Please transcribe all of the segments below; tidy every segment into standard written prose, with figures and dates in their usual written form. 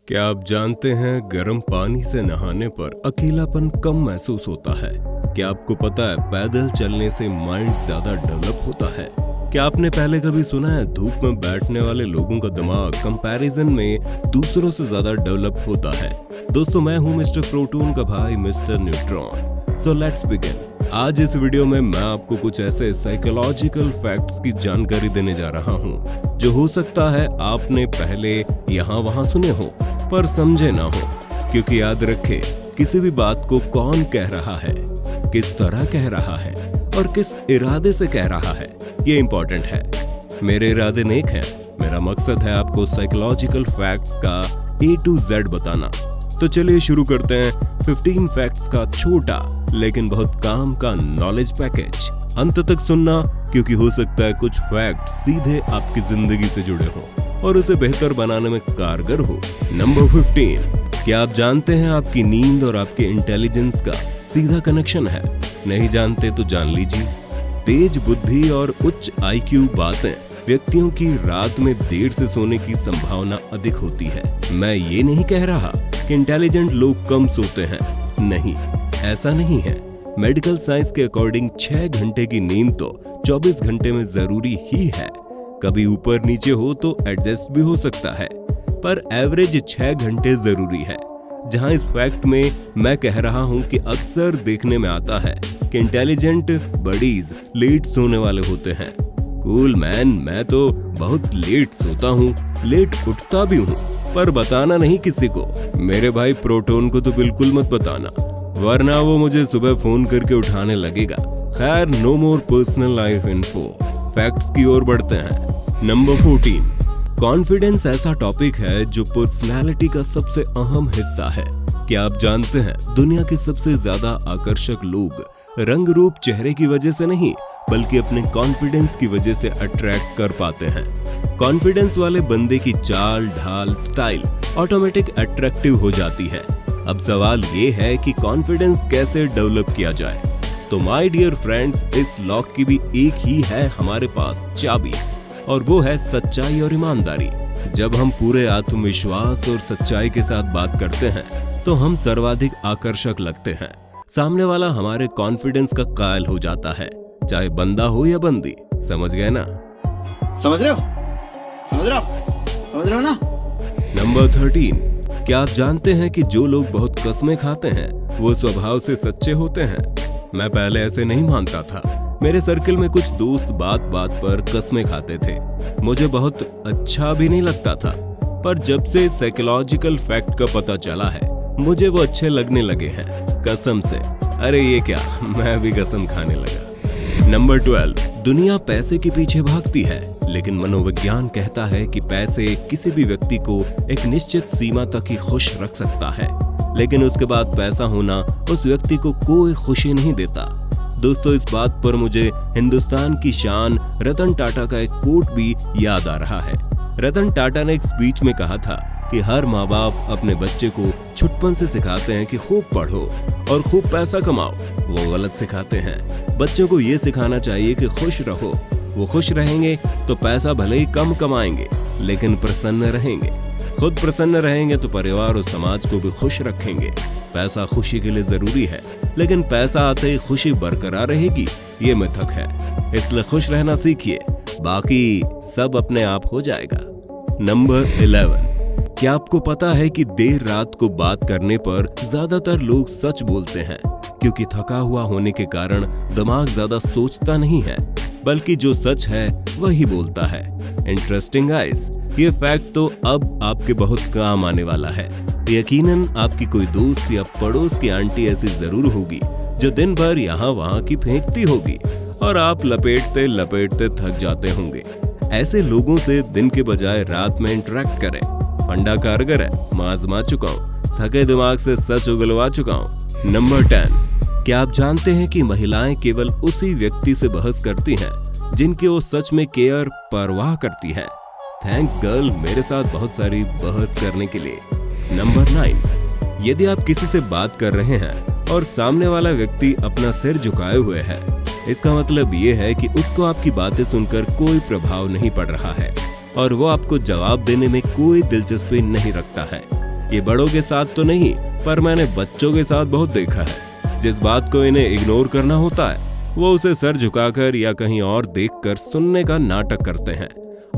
क्या आप जानते हैं गर्म पानी से नहाने पर अकेलापन कम महसूस होता है। क्या आपको पता है पैदल चलने से माइंड ज्यादा डेवलप होता है। क्या आपने पहले कभी सुना है धूप में बैठने वाले लोगों का दिमाग कंपैरिजन में दूसरों से ज्यादा डेवलप होता है। दोस्तों, मैं हूं मिस्टर प्रोटून का भाई mister neutron. So let's begin. आज इस वीडियो में मैं आपको कुछ ऐसे साइकोलॉजिकल फैक्ट्स की जानकारी देने जा रहा हूं जो हो सकता है आपने पहले यहाँ वहाँ सुने हो पर समझे ना हो। क्योंकि याद रखे, किसी भी बात को कौन कह रहा है, किस तरह कह रहा है और किस इरादे से कह रहा है, ये इम्पोर्टेंट है। मेरे इरादे नेक हैं। मेरा मकसद है आपको साइकोलॉजिकल फैक्ट्स का A to Z बताना। तो चलिए शुरू करते हैं 15 फैक्ट्स का छोटा लेकिन बहुत काम का नॉलेज पैकेज। अंत तक सुनना, क्योंकि हो सकता है कुछ फैक्ट सीधे आपकी जिंदगी से जुड़े हो और उसे बेहतर बनाने में कारगर हो। नंबर 15, क्या आप जानते हैं आपकी नींद और आपके इंटेलिजेंस का सीधा कनेक्शन है? नहीं जानते तो जान लीजिए। तेज बुद्धि और उच्च IQ बातें व्यक्तियों की रात में देर से सोने की संभावना अधिक होती है। मैं ये नहीं कह रहा कि इंटेलिजेंट लोग कम सोते हैं, नहीं, ऐसा नहीं है। मेडिकल साइंस के अकॉर्डिंग 6 घंटे की नींद तो 24 घंटे में जरूरी ही है। कभी ऊपर नीचे हो तो एडजस्ट भी हो सकता है, पर एवरेज 6 घंटे जरूरी है। जहां इस फैक्ट में मैं कह रहा हूं कि अक्सर देखने में आता है कि इंटेलिजेंट बडीज लेट सोने वाले होते हैं। कूल मैन, मैं तो बहुत लेट सोता हूं, लेट उठता भी हूं, पर बताना नहीं किसी को। मेरे भाई प्रोटोन को तो बिल्कुल मत बताना, वरना वो मुझे सुबह फोन करके उठाने लगेगा। खैर, no more personal life info. Facts की ओर बढ़ते हैं। नंबर 14, कॉन्फिडेंस ऐसा टॉपिक है जो पर्सनालिटी का सबसे अहम हिस्सा है। क्या आप जानते हैं दुनिया के सबसे ज्यादा आकर्षक लोग रंग रूप चेहरे की वजह से नहीं बल्कि अपने कॉन्फिडेंस की वजह से अट्रैक्ट कर पाते हैं। कॉन्फिडेंस वाले बंदे की चाल ढाल स्टाइल ऑटोमेटिक अट्रैक्टिव हो जाती है। अब सवाल ये है कि कॉन्फिडेंस कैसे डेवलप किया जाए। तो माय डियर फ्रेंड्स, इस लॉक की भी एक ही है हमारे पास चाबी, और वो है सच्चाई और ईमानदारी। जब हम पूरे आत्मविश्वास और सच्चाई के साथ बात करते हैं तो हम सर्वाधिक आकर्षक लगते हैं। सामने वाला हमारे कॉन्फिडेंस का कायल हो जाता है, चाहे बंदा हो या बंदी। समझ गए ना? समझ रहे हो? समझ रहे हो? समझ रहे हो ना? नंबर 13, क्या आप जानते हैं कि जो लोग बहुत कसमें खाते हैं वो स्वभाव से सच्चे होते हैं? मैं पहले ऐसे नहीं मानता था। मेरे सर्कल में कुछ दोस्त बात बात पर कसमें खाते थे। मुझे बहुत अच्छा भी नहीं लगता था, पर जब से साइकोलॉजिकल फैक्ट का पता चला है मुझे वो अच्छे लगने लगे हैं। कसम से, अरे ये क्या, मैं भी कसम खाने लगा। नंबर 12, दुनिया पैसे के पीछे भागती है, लेकिन मनोविज्ञान कहता है कि पैसे किसी भी व्यक्ति को एक निश्चित सीमा तक ही खुश रख सकता है, लेकिन उसके बाद पैसा होना उस व्यक्ति को कोई खुशी नहीं देता। दोस्तों, इस बात पर मुझे हिंदुस्तान की शान रतन टाटा का एक कोट भी याद आ रहा है। रतन टाटा ने एक स्पीच में कहा था कि हर माँ बाप अपने बच्चे को छुटपन से सिखाते हैं कि खूब पढ़ो और खूब पैसा कमाओ। वो गलत सिखाते हैं। बच्चों को ये सिखाना चाहिए कि खुश रहो। वो खुश रहेंगे तो पैसा भले ही कम कमाएंगे, लेकिन प्रसन्न रहेंगे। खुद प्रसन्न रहेंगे तो परिवार और समाज को भी खुश रखेंगे। पैसा खुशी के लिए जरूरी है, लेकिन पैसा आते ही खुशी बरकरार रहेगी, ये मिथक है। इसलिए खुश रहना सीखिए, बाकी सब अपने आप हो जाएगा। नंबर 11, क्या आपको पता है कि देर रात को बात करने पर ज्यादातर लोग सच बोलते हैं, क्योंकि थका हुआ होने के कारण दिमाग ज्यादा सोचता नहीं है, बल्कि जो सच है वही बोलता है। इंटरेस्टिंग गाइस, ये फैक्ट तो अब आपके बहुत काम आने वाला है। यकीनन आपकी कोई दोस्त या पड़ोस की आंटी ऐसी जरूर होगी जो दिन भर यहाँ वहाँ की फेंकती होगी और आप लपेटते लपेटते थक जाते होंगे। ऐसे लोगों से दिन के बजाय रात में इंटरेक्ट करें। फंडा कारगर है, मैं आजमा चुका हूँ, थके दिमाग से सच उगलवा चुका हूँ। नंबर 10, क्या आप जानते हैं कि महिलाएं केवल उसी व्यक्ति से बहस करती हैं जिनकी वो सच में केयर परवाह करती है? थैंक्स गर्ल, मेरे साथ बहुत सारी बहस करने के लिए। नंबर 9, यदि आप किसी से बात कर रहे हैं और सामने वाला व्यक्ति अपना सिर झुकाए हुए है, इसका मतलब ये है कि उसको आपकी बातें सुनकर कोई प्रभाव नहीं पड़ रहा है और वो आपको जवाब देने में कोई दिलचस्पी नहीं रखता है। ये बड़ों के साथ तो नहीं, पर मैंने बच्चों के साथ बहुत देखा है। जिस बात को इन्हें इग्नोर करना होता है वो उसे सर झुकाकर या कहीं और देखकर सुनने का नाटक करते हैं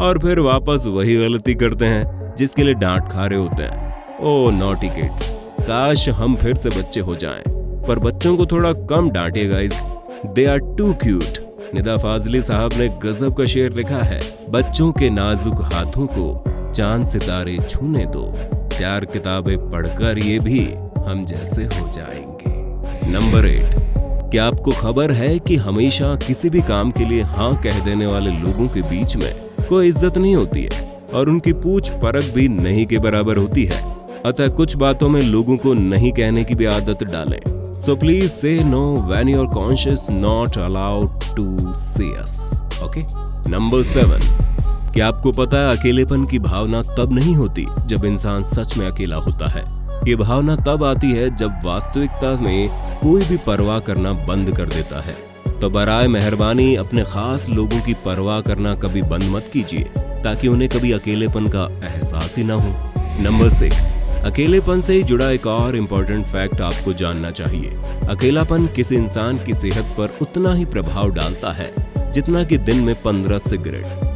और फिर वापस वही गलती करते हैं जिसके लिए डांट खा रहे होते हैं। ओ नॉटी किड्स, काश हम फिर से बच्चे हो जाएं, पर बच्चों को थोड़ा कम डांटिए guys, they are too cute. Nida Fazli साहब ने गजब का शेर लिखा है, बच्चों के नाजुक हाथों को चांद सितारे छूने दो, 4 किताबें पढ़कर ये भी हम जैसे हो जाएंगे। नंबर 8, क्या आपको खबर है कि हमेशा किसी भी काम के लिए हाँ कह देने वाले लोगों के बीच में कोई इज्जत नहीं होती है और उनकी पूछ परख भी नहीं के बराबर होती है। अतः कुछ बातों में लोगों को नहीं कहने की भी आदत डालें। So please say no when your conscience not allowed to say us. Okay? Number 7. क्या आपको पता है अकेलेपन की भावना तब नहीं होती जब इंसान सच में अकेला होता है। ये भावना तब आती है जब वास्तविकता में कोई भी परवाह करना बंद कर देता है। तो बराए मेहरबानी अपने खास लोगों की परवाह करना कभी बंद मत कीजिए, ताकि उन्हें कभी अकेलेपन का एहसास ही ना हो। नंबर 6. अकेलेपन से ही जुड़ा एक और इम्पोर्टेंट फैक्ट आपको जानना चाहिए। अकेलापन किसी इंसान की सेहत पर उतना ही प्रभाव डालता है जितना कि दिन में 15 cigarette.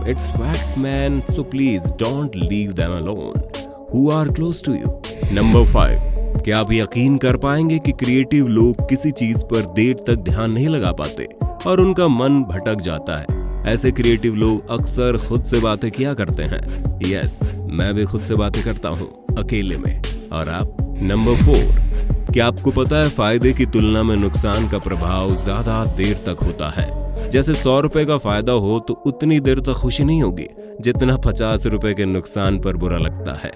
It's facts man, so please don't leave them alone who are close to you. Number 5. क्या आप यकीन कर पाएंगे कि क्रिएटिव लोग किसी चीज पर देर तक ध्यान नहीं लगा पाते और उनका मन भटक जाता है। ऐसे क्रिएटिव लोग अक्सर खुद से बातें किया करते हैं। यस, मैं भी खुद से बातें करता हूँ अकेले में। और आप? नंबर 4. क्या आपको पता है फायदे की तुलना में नुकसान का प्रभाव ज्यादा देर तक होता है। जैसे 100 रुपए का फायदा हो तो उतनी देर तक खुशी नहीं होगी जितना 50 रुपए के नुकसान पर बुरा लगता है।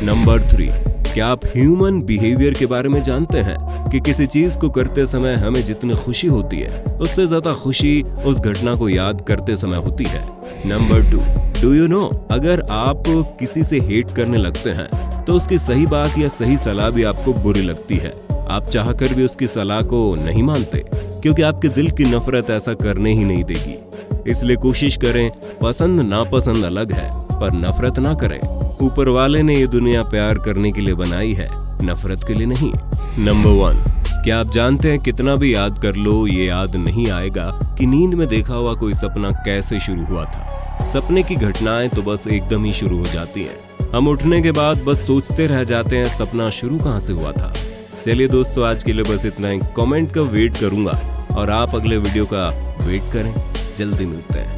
नंबर 3. क्या आप ह्यूमन बिहेवियर के बारे में जानते हैं कि किसी चीज को करते समय हमें जितनी खुशी होती है उससे ज्यादा खुशी उस घटना को याद करते समय होती है। नंबर 2. डू यू नो, अगर आप किसी से हेट करने लगते हैं तो उसकी सही बात या सही सलाह भी आपको बुरी लगती है। आप चाहकर भी उसकी सलाह को नहीं मानते क्योंकि आपके दिल की नफरत ऐसा करने ही नहीं देगी। इसलिए कोशिश करें, पसंद नापसंद अलग है पर नफरत ना करें। ऊपर वाले ने ये दुनिया प्यार करने के लिए बनाई है, नफरत के लिए नहीं। नंबर 1. क्या आप जानते हैं कितना भी याद कर लो ये याद नहीं आएगा कि नींद में देखा हुआ कोई सपना कैसे शुरू हुआ था। सपने की घटनाएं तो बस एकदम ही शुरू हो जाती हैं। हम उठने के बाद बस सोचते रह जाते हैं सपना शुरू कहां से हुआ था। चलिए दोस्तों, आज के लिए बस इतना ही। कमेंट का वेट करूंगा और आप अगले वीडियो का वेट करें। जल्दी मिलते हैं।